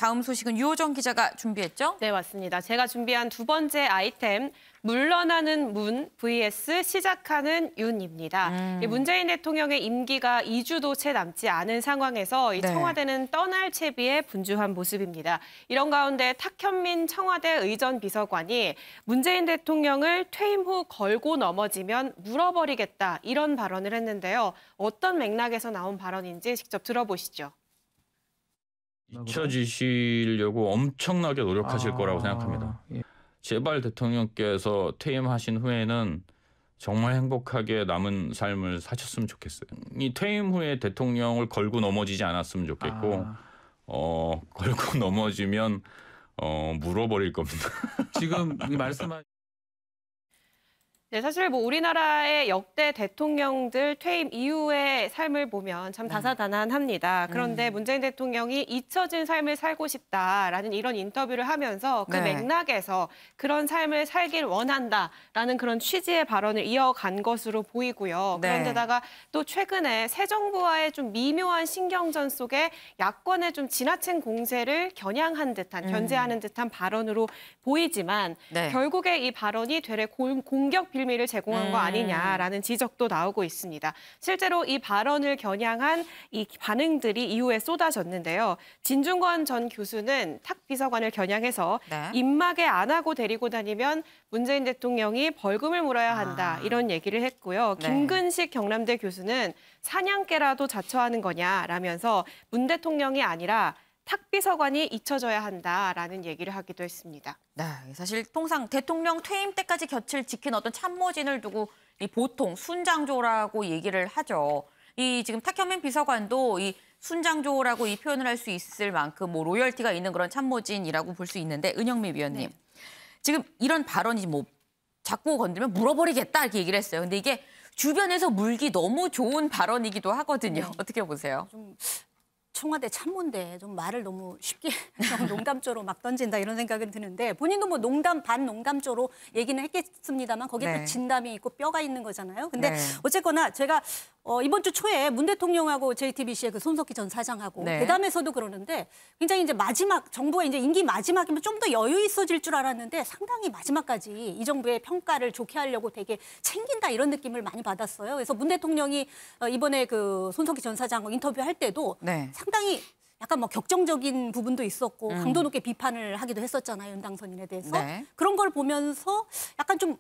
다음 소식은 유호정 기자가 준비했죠? 네, 맞습니다. 제가 준비한 두 번째 아이템, 물러나는 문 vs 시작하는 윤입니다. 문재인 대통령의 임기가 2주도 채 남지 않은 상황에서 이 청와대는 떠날 채비에 분주한 모습입니다. 이런 가운데 탁현민 청와대 의전비서관이 문재인 대통령을 퇴임 후 걸고 넘어지면 물어버리겠다, 이런 발언을 했는데요. 어떤 맥락에서 나온 발언인지 직접 들어보시죠. 잊혀지시려고 엄청나게 노력하실 거라고 생각합니다. 예. 제발 대통령께서 퇴임하신 후에는 정말 행복하게 남은 삶을 사셨으면 좋겠어요. 이 퇴임 후에 대통령을 걸고 넘어지지 않았으면 좋겠고 걸고 넘어지면 물어버릴 겁니다. 지금 말씀하신 네, 사실 뭐 우리나라의 역대 대통령들 퇴임 이후의 삶을 보면 참 다사다난합니다. 그런데 문재인 대통령이 잊혀진 삶을 살고 싶다라는 이런 인터뷰를 하면서 그 맥락에서 그런 삶을 살길 원한다라는 그런 취지의 발언을 이어간 것으로 보이고요. 그런데다가 또 최근에 새 정부와의 좀 미묘한 신경전 속에 야권의 좀 지나친 공세를 겨냥한 듯한, 견제하는 듯한 발언으로 보이지만 결국에 이 발언이 되레 공격 빌미를 제공한 거 아니냐라는 지적도 나오고 있습니다. 실제로 이 발언을 겨냥한 이 반응들이 이후에 쏟아졌는데요. 진중권 전 교수는 탁 비서관을 겨냥해서 입마개 안 하고 데리고 다니면 문재인 대통령이 벌금을 물어야 한다, 이런 얘기를 했고요. 김근식 경남대 교수는 사냥개라도 자처하는 거냐라면서 문 대통령이 아니라 탁 비서관이 잊혀져야 한다라는 얘기를 하기도 했습니다. 네, 사실 통상 대통령 퇴임 때까지 곁을 지킨 어떤 참모진을 두고 보통 순장조라고 얘기를 하죠. 이 지금 탁현민 비서관도 이 순장조라고 이 표현을 할 수 있을 만큼 뭐 로열티가 있는 그런 참모진이라고 볼 수 있는데, 은영미 위원님, 지금 이런 발언이 뭐 자꾸 건들면 물어버리겠다 이렇게 얘기를 했어요. 근데 이게 주변에서 물기 너무 좋은 발언이기도 하거든요. 어떻게 보세요? 청와대 참모인데 좀 말을 너무 쉽게 너무 농담조로 막 던진다, 이런 생각은 드는데, 본인도 뭐 농담 반 농담조로 얘기는 했겠습니다만 거기에 또 진담이 있고 뼈가 있는 거잖아요. 근데 어쨌거나 제가 이번 주 초에 문 대통령하고 JTBC의 그 손석희 전 사장하고 대담에서도 그러는데, 굉장히 이제 마지막 정부가 이제 임기 마지막이면 좀 더 여유 있어질 줄 알았는데 상당히 마지막까지 이 정부의 평가를 좋게 하려고 되게 챙긴다, 이런 느낌을 많이 받았어요. 그래서 문 대통령이 이번에 그 손석희 전 사장하고 인터뷰할 때도 상당히 약간 뭐 격정적인 부분도 있었고 강도 높게 비판을 하기도 했었잖아요, 연당선인에 대해서. 그런 걸 보면서 약간 좀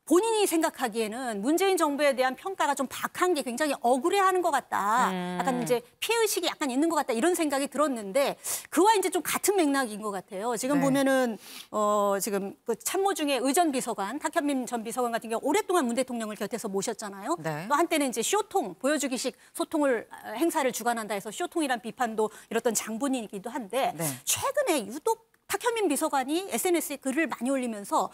본인이 생각하기에는 문재인 정부에 대한 평가가 좀 박한 게 굉장히 억울해하는 것 같다. 약간 이제 피해의식이 약간 있는 것 같다, 이런 생각이 들었는데, 그와 이제 좀 같은 맥락인 것 같아요. 지금 보면은 지금 그 참모 중에 의전비서관 탁현민 전 비서관 같은 경우 오랫동안 문 대통령을 곁에서 모셨잖아요. 또 한때는 이제 쇼통, 보여주기식 소통을 행사를 주관한다 해서 쇼통이란 비판도 이뤘던 장본인이기도 한데, 최근에 유독 탁현민 비서관이 SNS에 글을 많이 올리면서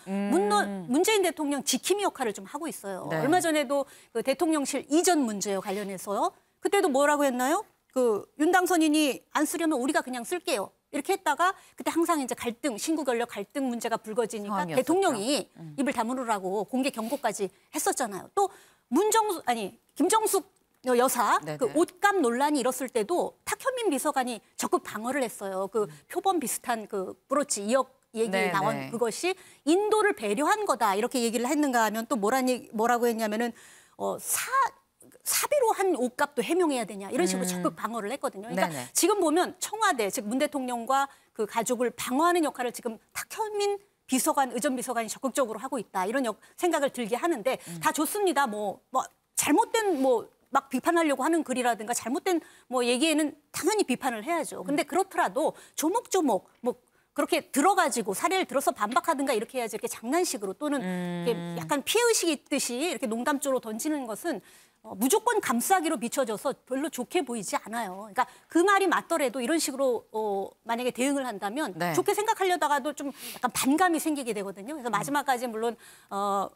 문재인 대통령 지킴이 역할을 좀 하고 있어요. 얼마 전에도 그 대통령실 이전 문제와 관련해서요. 그때도 뭐라고 했나요? 그 윤당선인이 안 쓰려면 우리가 그냥 쓸게요, 이렇게 했다가 그때 항상 이제 갈등, 신구 권력 갈등 문제가 불거지니까 대통령이 입을 다물으라고 공개 경고까지 했었잖아요. 또 김정숙 여사 그 옷값 논란이 일었을 때도 탁현민 비서관이 적극 방어를 했어요. 그 표범 비슷한 그 브로치 2억 얘기 나온 그것이 인도를 배려한 거다, 이렇게 얘기를 했는가 하면 또 뭐라고 했냐면은 사비로 한 옷값도 해명해야 되냐, 이런 식으로 적극 방어를 했거든요. 그러니까 지금 보면 청와대, 즉 문 대통령과 그 가족을 방어하는 역할을 지금 탁현민 비서관, 의전비서관이 적극적으로 하고 있다, 이런 생각을 들게 하는데, 다 좋습니다. 뭐 잘못된 막 비판하려고 하는 글이라든가 잘못된 얘기에는 당연히 비판을 해야죠. 근데 그렇더라도 조목조목 그렇게 들어가지고 사례를 들어서 반박하든가 이렇게 해야지, 이렇게 장난식으로 또는 이렇게 약간 피해의식이 있듯이 이렇게 농담조로 던지는 것은 무조건 감싸기로 비춰져서 별로 좋게 보이지 않아요. 그러니까 그 말이 맞더라도 이런 식으로 만약에 대응을 한다면 좋게 생각하려다가도 좀 약간 반감이 생기게 되거든요. 그래서 마지막까지 물론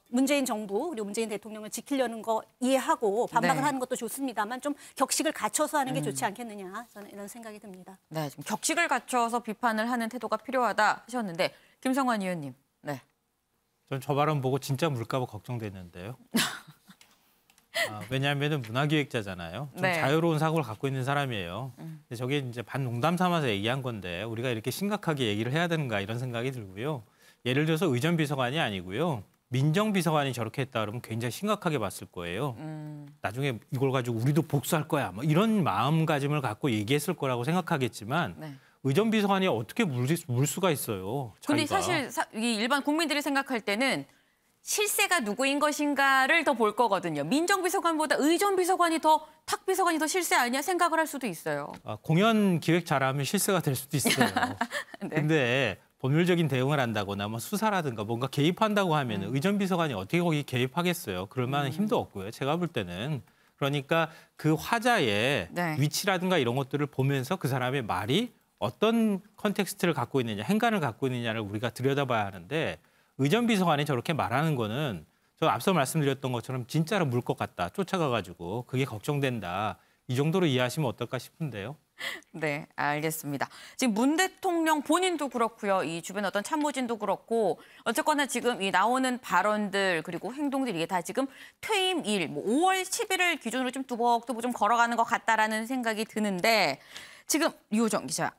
문재인 정부 그리고 문재인 대통령을 지키려는 거 이해하고 반박을 하는 것도 좋습니다만, 좀 격식을 갖춰서 하는 게 좋지 않겠느냐, 저는 이런 생각이 듭니다. 네, 좀 격식을 갖춰서 비판을 하는 태도가 필요하다 하셨는데, 김성환 의원님. 전 저 발언 보고 진짜 물까 봐 걱정됐는데요. 왜냐하면 문화기획자잖아요. 좀 네. 자유로운 사고를 갖고 있는 사람이에요. 근데 저게 이제 반농담 삼아서 얘기한 건데 우리가 이렇게 심각하게 얘기를 해야 되는가 이런 생각이 들고요. 예를 들어서 의전비서관이 아니고요. 민정비서관이 저렇게 했다 그러면 굉장히 심각하게 봤을 거예요. 나중에 이걸 가지고 우리도 복수할 거야. 뭐 이런 마음가짐을 갖고 얘기했을 거라고 생각하겠지만 네. 의전비서관이 어떻게 물 수가 있어요. 근데 자기가. 사실 이 일반 국민들이 생각할 때는 실세가 누구인 것인가를 더 볼 거거든요. 민정비서관보다 의전비서관이 더 탁비서관이 더 실세 아니야 생각을 할 수도 있어요. 공연 기획 잘하면 실세가 될 수도 있어요. 네. 근데 법률적인 대응을 한다거나 뭐 수사라든가 뭔가 개입한다고 하면 의전비서관이 어떻게 거기 개입하겠어요. 그럴 만한 힘도 없고요. 제가 볼 때는. 그러니까 그 화자의 네. 위치라든가 이런 것들을 보면서 그 사람의 말이 어떤 컨텍스트를 갖고 있느냐, 행간을 갖고 있느냐를 우리가 들여다봐야 하는데 의전비서관이 저렇게 말하는 거는 저 앞서 말씀드렸던 것처럼 진짜로 물 것 같다. 쫓아가가지고 그게 걱정된다. 이 정도로 이해하시면 어떨까 싶은데요. 네, 알겠습니다. 지금 문 대통령 본인도 그렇고요. 이 주변 어떤 참모진도 그렇고 어쨌거나 지금 이 나오는 발언들 그리고 행동들 이게 다 지금 퇴임일 뭐 5월 10일을 기준으로 좀 뚜벅뚜벅 좀 걸어가는 것 같다라는 생각이 드는데 지금 류호정 기자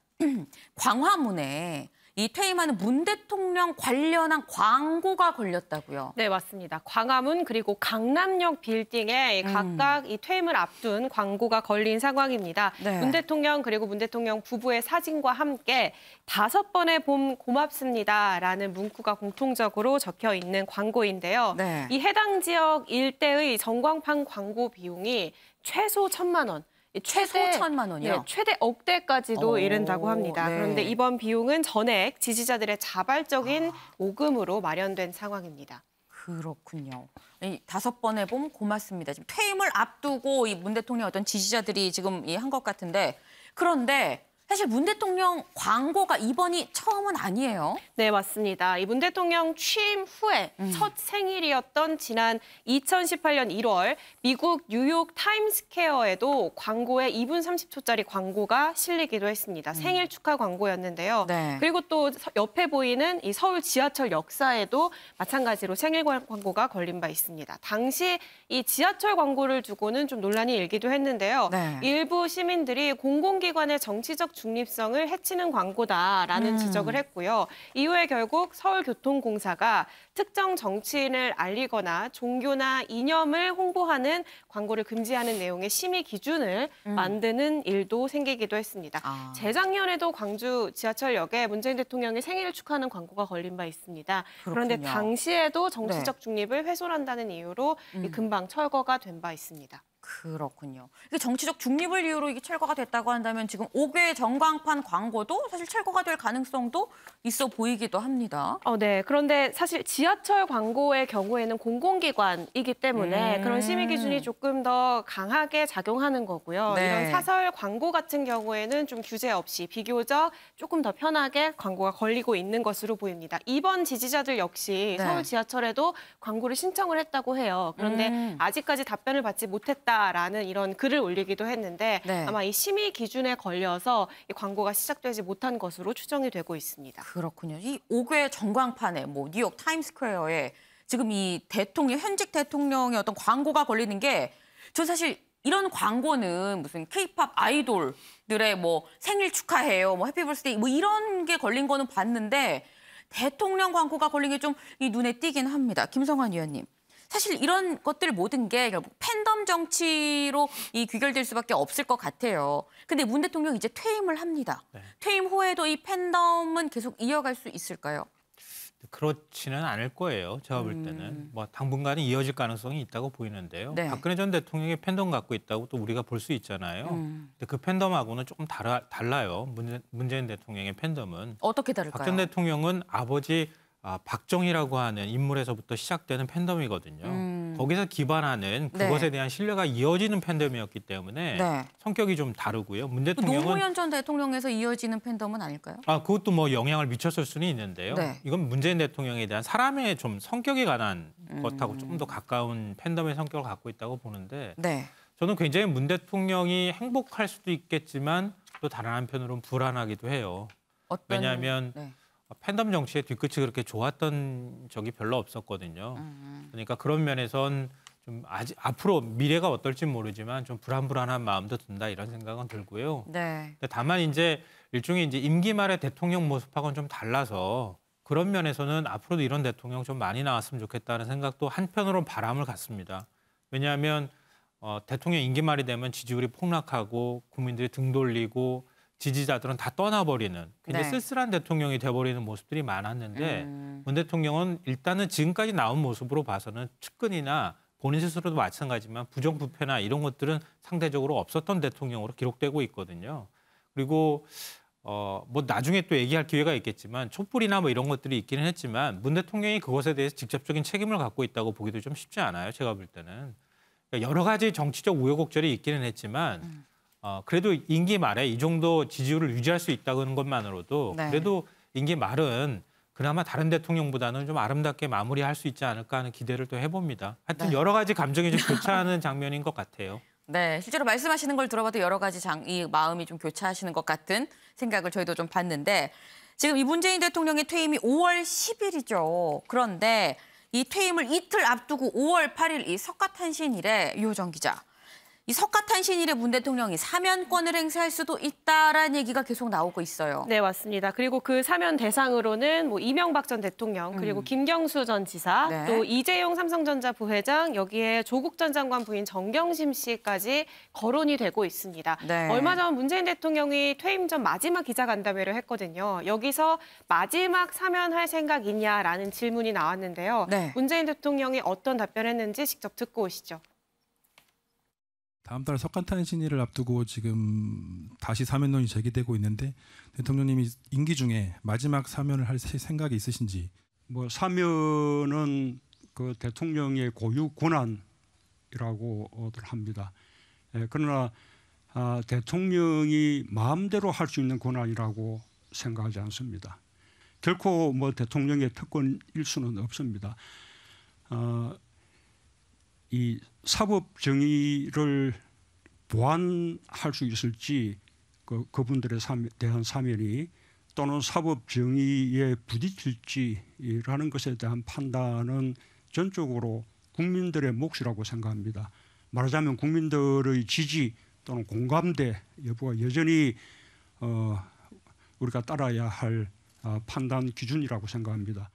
광화문에 이 퇴임하는 문 대통령 관련한 광고가 걸렸다고요. 네, 맞습니다. 광화문 그리고 강남역 빌딩에 각각 이 퇴임을 앞둔 광고가 걸린 상황입니다. 네. 문 대통령 그리고 문 대통령 부부의 사진과 함께 5번의 봄 고맙습니다라는 문구가 공통적으로 적혀 있는 광고인데요. 네. 이 해당 지역 일대의 전광판 광고 비용이 최소 1,000만 원. 최소 1,000만 원이요? 네, 최대 억대까지도 오, 이른다고 합니다. 네. 그런데 이번 비용은 전액 지지자들의 자발적인 모금으로 마련된 상황입니다. 그렇군요. 이 5번의 봄 고맙습니다. 지금 퇴임을 앞두고 이 문 대통령 어떤 지지자들이 지금 한 것 같은데 그런데 사실 문 대통령 광고가 이번이 처음은 아니에요. 네, 맞습니다. 이 문 대통령 취임 후에 첫 생일이었던 지난 2018년 1월 미국 뉴욕 타임스퀘어에도 광고에 2분 30초짜리 광고가 실리기도 했습니다. 생일 축하 광고였는데요. 네. 그리고 또 옆에 보이는 이 서울 지하철 역사에도 마찬가지로 생일 광고가 걸린 바 있습니다. 당시 이 지하철 광고를 두고는 좀 논란이 일기도 했는데요. 네. 일부 시민들이 공공기관의 정치적 중립성을 해치는 광고다라는 지적을 했고요. 이후에 결국 서울교통공사가 특정 정치인을 알리거나 종교나 이념을 홍보하는 광고를 금지하는 내용의 심의 기준을 만드는 일도 생기기도 했습니다. 아. 재작년에도 광주 지하철역에 문재인 대통령의 생일을 축하하는 광고가 걸린 바 있습니다. 그런데 그렇군요. 당시에도 정치적 중립을 훼손한다는 이유로 금방 철거가 된 바 있습니다. 그렇군요. 이게 정치적 중립을 이유로 이게 철거가 됐다고 한다면 지금 5개 전광판 광고도 사실 철거가 될 가능성도 있어 보이기도 합니다. 네. 그런데 사실 지하철 광고의 경우에는 공공기관이기 때문에 그런 심의 기준이 조금 더 강하게 작용하는 거고요. 네. 이런 사설 광고 같은 경우에는 좀 규제 없이 비교적 조금 더 편하게 광고가 걸리고 있는 것으로 보입니다. 이번 지지자들 역시 네. 서울 지하철에도 광고를 신청을 했다고 해요. 그런데 아직까지 답변을 받지 못했다라는 이런 글을 올리기도 했는데 네. 아마 이 심의 기준에 걸려서 이 광고가 시작되지 못한 것으로 추정이 되고 있습니다. 그렇군요. 이 5개 전광판에 뭐 뉴욕 타임스퀘어에 지금 이 대통령 현직 대통령의 어떤 광고가 걸리는 게 저 사실 이런 광고는 무슨 케이팝 아이돌들의 뭐 생일 축하해요, 뭐 해피 버스데이 뭐 이런 게 걸린 거는 봤는데 대통령 광고가 걸린 게 좀 이 눈에 띄긴 합니다. 김성환 의원님. 사실 이런 것들 모든 게 결국 팬덤 정치로 이 귀결될 수밖에 없을 것 같아요. 근데 문 대통령 이제 퇴임을 합니다. 네. 퇴임 후에도 이 팬덤은 계속 이어갈 수 있을까요? 그렇지는 않을 거예요. 제가 볼 때는 뭐 당분간은 이어질 가능성이 있다고 보이는데요. 네. 박근혜 전 대통령이 팬덤 갖고 있다고 또 우리가 볼 수 있잖아요. 근데 그 팬덤하고는 조금 달라요. 문재인 대통령의 팬덤은. 어떻게 다를까요? 박 전 대통령은 아버지 박정희라고 하는 인물에서부터 시작되는 팬덤이거든요. 거기서 기반하는 그것에 네. 대한 신뢰가 이어지는 팬덤이었기 때문에 네. 성격이 좀 다르고요. 문 대통령은 노무현 전 대통령에서 이어지는 팬덤은 아닐까요? 그것도 뭐 영향을 미쳤을 수는 있는데요. 네. 이건 문재인 대통령에 대한 사람의 좀 성격에 관한 것하고 조금 더 가까운 팬덤의 성격을 갖고 있다고 보는데 네. 저는 굉장히 문 대통령이 행복할 수도 있겠지만 또 다른 한편으로는 불안하기도 해요. 왜냐하면 네. 팬덤 정치의 뒤끝이 그렇게 좋았던 적이 별로 없었거든요. 그러니까 그런 면에선 좀 아직 앞으로 미래가 어떨지 모르지만 좀 불안불안한 마음도 든다 이런 생각은 들고요. 네. 다만 이제 일종의 이제 임기 말의 대통령 모습하고는 좀 달라서 그런 면에서는 앞으로도 이런 대통령 좀 많이 나왔으면 좋겠다는 생각도 한편으로는 바람을 갖습니다. 왜냐하면 대통령 임기 말이 되면 지지율이 폭락하고 국민들이 등 돌리고 지지자들은 다 떠나버리는 굉장히 네. 쓸쓸한 대통령이 돼버리는 모습들이 많았는데 문 대통령은 일단은 지금까지 나온 모습으로 봐서는 측근이나 본인 스스로도 마찬가지지만 부정부패나 이런 것들은 상대적으로 없었던 대통령으로 기록되고 있거든요. 그리고 뭐 나중에 또 얘기할 기회가 있겠지만 촛불이나 뭐 이런 것들이 있기는 했지만 문 대통령이 그것에 대해서 직접적인 책임을 갖고 있다고 보기도 좀 쉽지 않아요. 제가 볼 때는. 그러니까 여러 가지 정치적 우여곡절이 있기는 했지만 그래도 임기 말에 이 정도 지지율을 유지할 수 있다는 것만으로도 네. 그래도 임기 말은 그나마 다른 대통령보다는 좀 아름답게 마무리할 수 있지 않을까 하는 기대를 또 해봅니다. 하여튼 네. 여러 가지 감정이 좀 교차하는 장면인 것 같아요. 네, 실제로 말씀하시는 걸 들어봐도 여러 가지 이 마음이 좀 교차하시는 것 같은 생각을 저희도 좀 봤는데 지금 이 문재인 대통령의 퇴임이 5월 10일이죠. 그런데 이 퇴임을 이틀 앞두고 5월 8일 이 석가탄신일에 유호정 기자. 이 석가탄신일에 문 대통령이 사면권을 행사할 수도 있다라는 얘기가 계속 나오고 있어요. 네, 맞습니다. 그리고 그 사면 대상으로는 뭐 이명박 전 대통령, 그리고 김경수 전 지사, 네. 또 이재용 삼성전자 부회장, 여기에 조국 전 장관 부인 정경심 씨까지 거론이 되고 있습니다. 네. 얼마 전 문재인 대통령이 퇴임 전 마지막 기자간담회를 했거든요. 여기서 마지막 사면할 생각이냐라는 질문이 나왔는데요. 네. 문재인 대통령이 어떤 답변했는지 직접 듣고 오시죠. 다음 달 석가탄신일을 앞두고 지금 다시 사면론이 제기되고 있는데 대통령님이 임기 중에 마지막 사면을 할 생각이 있으신지. 뭐 사면은 그 대통령의 고유 권한이라고들 합니다. 그러나 대통령이 마음대로 할 수 있는 권한이라고 생각하지 않습니다. 결코 뭐 대통령의 특권일 수는 없습니다. 이 사법 정의를 보완할 수 있을지 그분들에 대한 사면이 또는 사법 정의에 부딪힐지라는 것에 대한 판단은 전적으로 국민들의 몫이라고 생각합니다. 말하자면 국민들의 지지 또는 공감대 여부가 여전히 우리가 따라야 할 판단 기준이라고 생각합니다.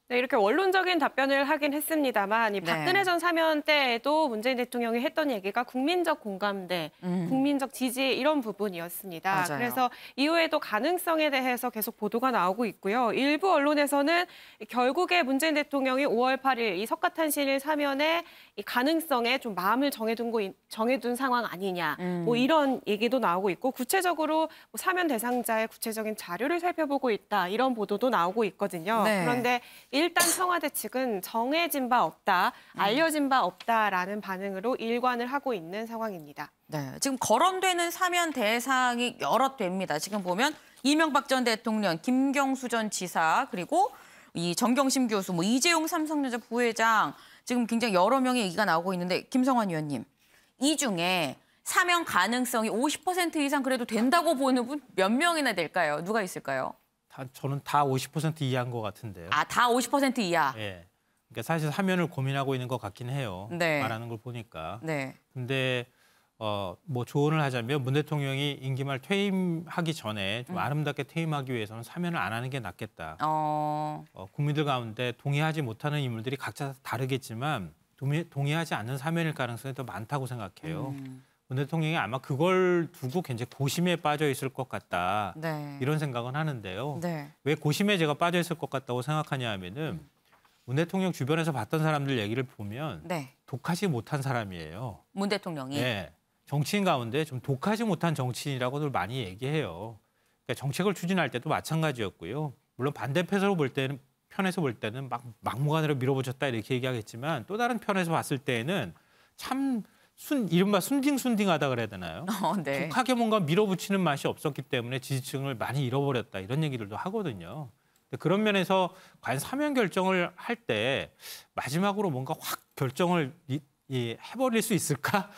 네, 이렇게 원론적인 답변을 하긴 했습니다만 이 박근혜 전 사면 때에도 문재인 대통령이 했던 얘기가 국민적 공감대, 국민적 지지 이런 부분이었습니다. 맞아요. 그래서 이후에도 가능성에 대해서 계속 보도가 나오고 있고요. 일부 언론에서는 결국에 문재인 대통령이 5월 8일 이 석가탄신일 사면의 이 가능성에 좀 마음을 정해둔 상황 아니냐, 뭐 이런 얘기도 나오고 있고 구체적으로 뭐 사면 대상자의 구체적인 자료를 살펴보고 있다 이런 보도도 나오고 있거든요. 네. 그런데 일단 청와대 측은 정해진 바 없다, 알려진 바 없다라는 반응으로 일관을 하고 있는 상황입니다. 네, 지금 거론되는 사면 대상이 여러 됩니다. 지금 보면 이명박 전 대통령, 김경수 전 지사, 그리고 이 정경심 교수, 뭐 이재용 삼성전자 부회장 지금 굉장히 여러 명의 얘기가 나오고 있는데 김성환 의원님, 이 중에 사면 가능성이 50% 이상 그래도 된다고 보는 분 몇 명이나 될까요? 누가 있을까요? 저는 다 50% 이하인 것 같은데요. 아, 다 50% 이하. 예. 그러니까 사실 사면을 고민하고 있는 것 같긴 해요. 네. 말하는 걸 보니까. 네. 근데 뭐 조언을 하자면 문 대통령이 임기 말 퇴임하기 전에 좀 아름답게 퇴임하기 위해서는 사면을 안 하는 게 낫겠다. 국민들 가운데 동의하지 못하는 인물들이 각자 다르겠지만 동의하지 않는 사면일 가능성이 더 많다고 생각해요. 문 대통령이 아마 그걸 두고 굉장히 고심에 빠져 있을 것 같다. 네. 이런 생각은 하는데요. 네. 왜 고심에 제가 빠져 있을 것 같다고 생각하냐 하면은 문 대통령 주변에서 봤던 사람들 얘기를 보면 네. 독하지 못한 사람이에요. 문 대통령이. 네. 정치인 가운데 좀 독하지 못한 정치인이라고들 많이 얘기해요. 그러니까 정책을 추진할 때도 마찬가지였고요. 물론 반대 편에서 볼 때는 막 막무가내로 밀어붙였다 이렇게 얘기하겠지만 또 다른 편에서 봤을 때는 참 이른바 순딩순딩하다 그래야 되나요? 네. 독하게 뭔가 밀어붙이는 맛이 없었기 때문에 지지층을 많이 잃어버렸다 이런 얘기들도 하거든요. 그런 면에서 과연 사면 결정을 할 때 마지막으로 뭔가 확 결정을 해버릴 수 있을까?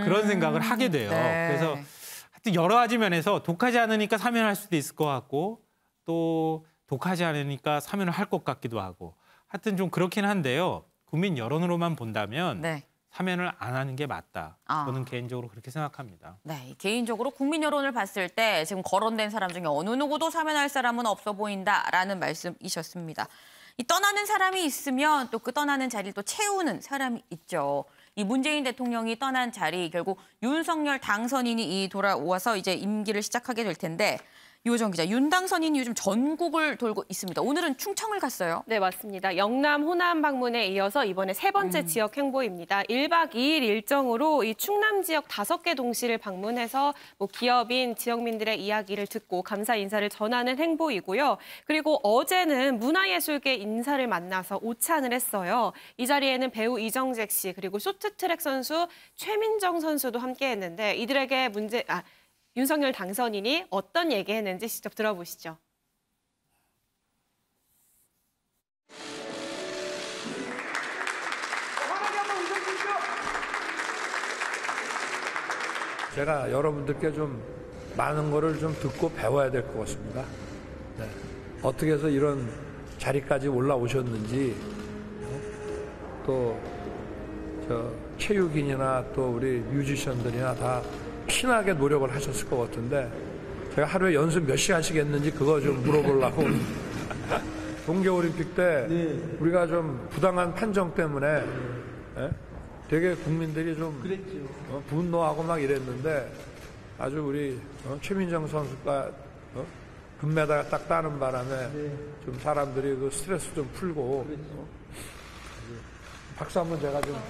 그런 생각을 하게 돼요. 네. 그래서 하여튼 여러 가지 면에서 독하지 않으니까 사면할 수도 있을 것 같고 또 독하지 않으니까 사면을 할 것 같기도 하고 하여튼 좀 그렇긴 한데요. 국민 여론으로만 본다면 네. 사면을 안 하는 게 맞다. 아. 저는 개인적으로 그렇게 생각합니다. 네, 개인적으로 국민 여론을 봤을 때 지금 거론된 사람 중에 어느 누구도 사면할 사람은 없어 보인다라는 말씀이셨습니다. 이 떠나는 사람이 있으면 또 그 떠나는 자리를 또 채우는 사람이 있죠. 이 문재인 대통령이 떠난 자리 결국 윤석열 당선인이 돌아와서 이제 임기를 시작하게 될 텐데 유호정 기자, 윤 당선인이 요즘 전국을 돌고 있습니다. 오늘은 충청을 갔어요. 네, 맞습니다. 영남, 호남 방문에 이어서 이번에 세 번째 지역 행보입니다. 1박 2일 일정으로 이 충남 지역 5개 동시를 방문해서 뭐 기업인, 지역민들의 이야기를 듣고 감사 인사를 전하는 행보이고요. 그리고 어제는 문화예술계 인사를 만나서 오찬을 했어요. 이 자리에는 배우 이정재 씨 그리고 쇼트트랙 선수 최민정 선수도 함께했는데 이들에게 윤석열 당선인이 어떤 얘기했는지 직접 들어보시죠. 제가 여러분들께 좀 많은 거를 좀 듣고 배워야 될 것 같습니다. 네. 어떻게 해서 이런 자리까지 올라오셨는지 또 체육인이나 또 우리 뮤지션들이나 다 피나게 노력을 하셨을 것 같은데 제가 하루에 연습 몇 시간씩 했는지 그거 좀 물어보려고 동계올림픽 때 우리가 좀 부당한 판정 때문에 되게 국민들이 좀 분노하고 막 이랬는데 아주 우리 최민정 선수가 금메달 딱 따는 바람에 좀 사람들이 그 스트레스 좀 풀고 박수 한번 제가 좀.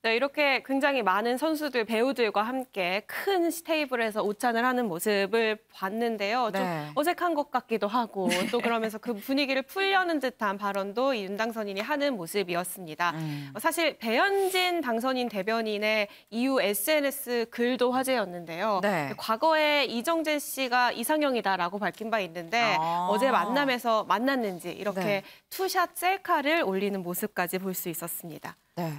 네, 이렇게 굉장히 많은 선수들, 배우들과 함께 큰 테이블에서 오찬을 하는 모습을 봤는데요. 좀 네. 어색한 것 같기도 하고 또 그러면서 그 분위기를 풀려는 듯한 발언도 윤 당선인이 하는 모습이었습니다. 사실 배현진 당선인 대변인의 이후 SNS 글도 화제였는데요. 네. 과거에 이정재 씨가 이상형이다라고 밝힌 바 있는데 어제 만남에서 만났는지 이렇게 네. 투샷 셀카를 올리는 모습까지 볼 수 있었습니다. 네.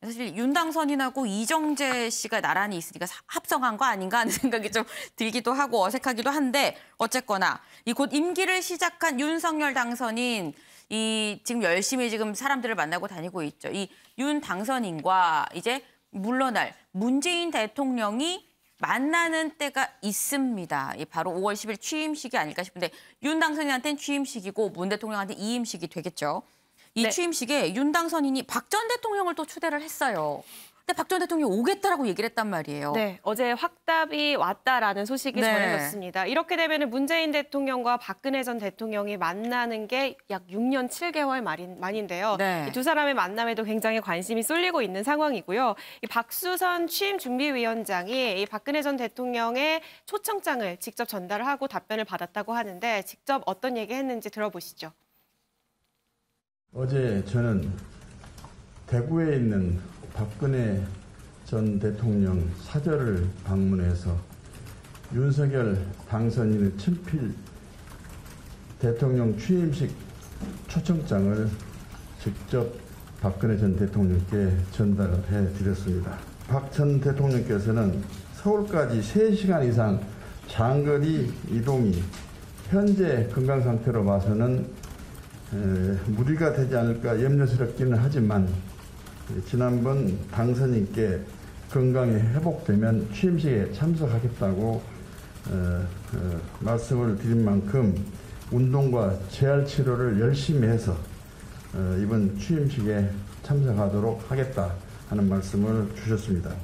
사실 윤 당선인하고 이정재 씨가 나란히 있으니까 합성한 거 아닌가 하는 생각이 좀 들기도 하고 어색하기도 한데 어쨌거나 이 곧 임기를 시작한 윤석열 당선인 이 지금 열심히 지금 사람들을 만나고 다니고 있죠. 이 윤 당선인과 이제 물러날 문재인 대통령이 만나는 때가 있습니다. 바로 5월 10일 취임식이 아닐까 싶은데 윤 당선인한테는 취임식이고 문 대통령한테 이임식이 되겠죠. 이 네. 취임식에 윤 당선인이 박 전 대통령을 또 초대를 했어요. 근데 박 전 대통령이 오겠다라고 얘기를 했단 말이에요. 네, 어제 확답이 왔다라는 소식이 네. 전해졌습니다. 이렇게 되면 문재인 대통령과 박근혜 전 대통령이 만나는 게 약 6년 7개월 만인데요. 네. 이 두 사람의 만남에도 굉장히 관심이 쏠리고 있는 상황이고요. 이 박수선 취임준비위원장이 이 박근혜 전 대통령의 초청장을 직접 전달을 하고 답변을 받았다고 하는데 직접 어떤 얘기 했는지 들어보시죠. 어제 저는 대구에 있는 박근혜 전 대통령 사저를 방문해서 윤석열 당선인의 친필 대통령 취임식 초청장을 직접 박근혜 전 대통령께 전달을 해드렸습니다. 박 전 대통령께서는 서울까지 3시간 이상 장거리 이동이 현재 건강 상태로 봐서는 무리가 되지 않을까 염려스럽기는 하지만 지난번 당선인께 건강이 회복되면 취임식에 참석하겠다고 말씀을 드린 만큼 운동과 재활 치료를 열심히 해서 이번 취임식에 참석하도록 하겠다 하는 말씀을 주셨습니다.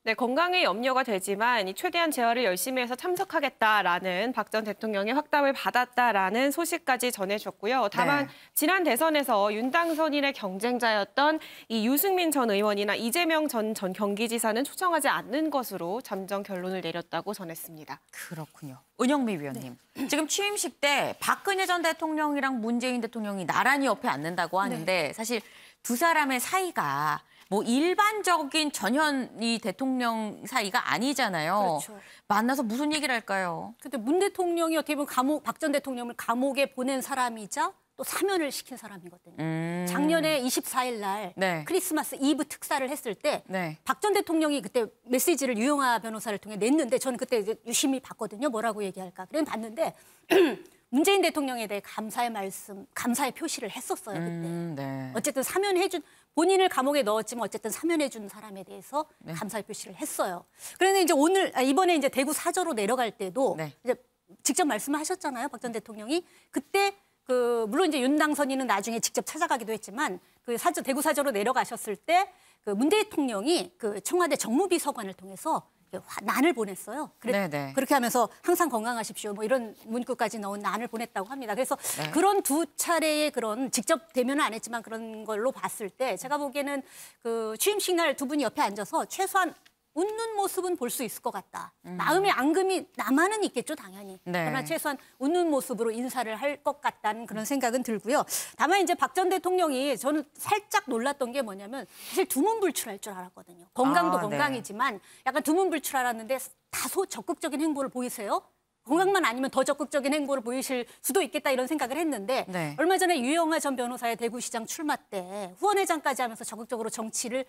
네, 건강에 염려가 되지만 이 최대한 재활을 열심히 해서 참석하겠다라는 박 전 대통령의 확답을 받았다라는 소식까지 전해줬고요. 다만 네. 지난 대선에서 윤 당선인의 경쟁자였던 이 유승민 전 의원이나 이재명 전 경기지사는 초청하지 않는 것으로 잠정 결론을 내렸다고 전했습니다. 그렇군요. 은영미 위원님. 지금 취임식 때 박근혜 전 대통령이랑 문재인 대통령이 나란히 옆에 앉는다고 하는데 사실 두 사람의 사이가 뭐 일반적인 전현희 대통령 사이가 아니잖아요. 그렇죠. 만나서 무슨 얘기를 할까요? 근데 문 대통령이 어떻게 보면 박 전 대통령을 감옥에 보낸 사람이자 또 사면을 시킨 사람이거든요. 작년에 24일 날 네. 크리스마스 이브 특사를 했을 때 네. 박 전 대통령이 그때 메시지를 유영하 변호사를 통해 냈는데 저는 그때 이제 유심히 봤거든요. 뭐라고 얘기할까. 그래 봤는데 문재인 대통령에 대해 감사의 말씀, 감사의 표시를 했었어요 그때. 네. 어쨌든 사면해준 본인을 감옥에 넣었지만 어쨌든 사면해준 사람에 대해서 네. 감사의 표시를 했어요. 그런데 이제 이번에 이제 대구 사저로 내려갈 때도 네. 이제 직접 말씀하셨잖아요, 박 전 대통령이 그때 물론 이제 윤 당선인은 나중에 직접 찾아가기도 했지만 대구 사저로 내려가셨을 때 문 대통령이 청와대 정무비서관을 통해서 난을 보냈어요. 네네. 그렇게 하면서 항상 건강하십시오. 뭐 이런 문구까지 넣은 난을 보냈다고 합니다. 그래서 네. 그런 두 차례의 그런 직접 대면은 안 했지만 그런 걸로 봤을 때 제가 보기에는 취임식 날 두 분이 옆에 앉아서 최소한 웃는 모습은 볼 수 있을 것 같다. 마음의 앙금이 남아는 있겠죠, 당연히. 네. 그러나 최소한 웃는 모습으로 인사를 할 것 같다는 그런 생각은 들고요. 다만 이제 박 전 대통령이 저는 살짝 놀랐던 게 뭐냐면 사실 두문불출할 줄 알았거든요. 건강도 아, 네. 건강이지만 약간 두문불출 알았는데 다소 적극적인 행보를 보이세요. 건강만 아니면 더 적극적인 행보를 보이실 수도 있겠다 이런 생각을 했는데 네. 얼마 전에 유영하 전 변호사의 대구시장 출마 때 후원회장까지 하면서 적극적으로 정치를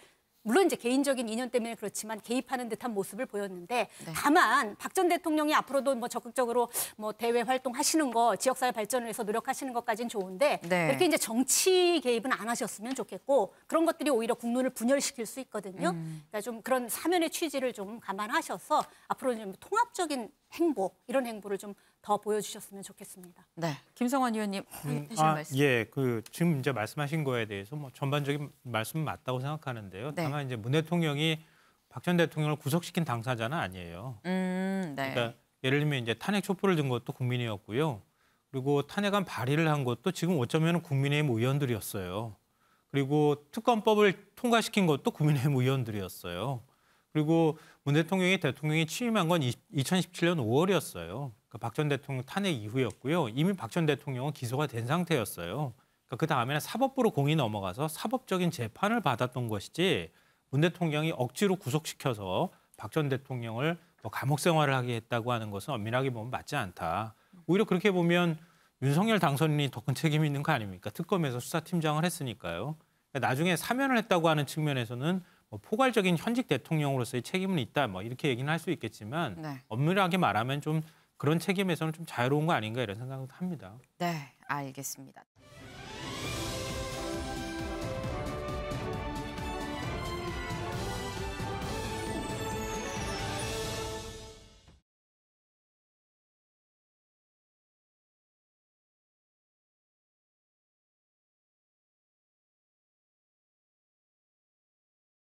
물론 이제 개인적인 인연 때문에 그렇지만 개입하는 듯한 모습을 보였는데 네. 다만 박 전 대통령이 앞으로도 뭐 적극적으로 뭐 대외 활동하시는 거 지역사회 발전을 위해서 노력하시는 것까지는 좋은데 네. 이렇게 이제 정치 개입은 안 하셨으면 좋겠고 그런 것들이 오히려 국론을 분열시킬 수 있거든요. 그러니까 좀 그런 사면의 취지를 좀 감안하셔서 앞으로 좀 통합적인 행보 이런 행보를 좀 더 보여주셨으면 좋겠습니다. 네. 김성환 의원님 하실 말씀. 예, 지금 이제 말씀하신 거에 대해서 뭐 전반적인 말씀은 맞다고 생각하는데요. 네. 다만 이제 문 대통령이 박 전 대통령을 구속시킨 당사자는 아니에요. 네. 그러니까 예를 들면 이제 탄핵 촛불을 든 것도 국민이었고요. 그리고 탄핵안 발의를 한 것도 지금 어쩌면 국민의힘 의원들이었어요. 그리고 특검법을 통과시킨 것도 국민의힘 의원들이었어요. 그리고 문 대통령이 취임한 건 2017년 5월이었어요. 박 전 대통령 탄핵 이후였고요. 이미 박 전 대통령은 기소가 된 상태였어요. 그 다음에는 사법부로 공이 넘어가서 사법적인 재판을 받았던 것이지 문 대통령이 억지로 구속시켜서 박 전 대통령을 감옥 생활을 하게 했다고 하는 것은 엄밀하게 보면 맞지 않다. 오히려 그렇게 보면 윤석열 당선인이 더 큰 책임이 있는 거 아닙니까? 특검에서 수사팀장을 했으니까요. 나중에 사면을 했다고 하는 측면에서는 포괄적인 현직 대통령으로서의 책임은 있다. 이렇게 얘기는 할 수 있겠지만 네. 엄밀하게 말하면 좀 그런 책임에서는 좀 자유로운 거 아닌가 이런 생각을 합니다. 네, 알겠습니다.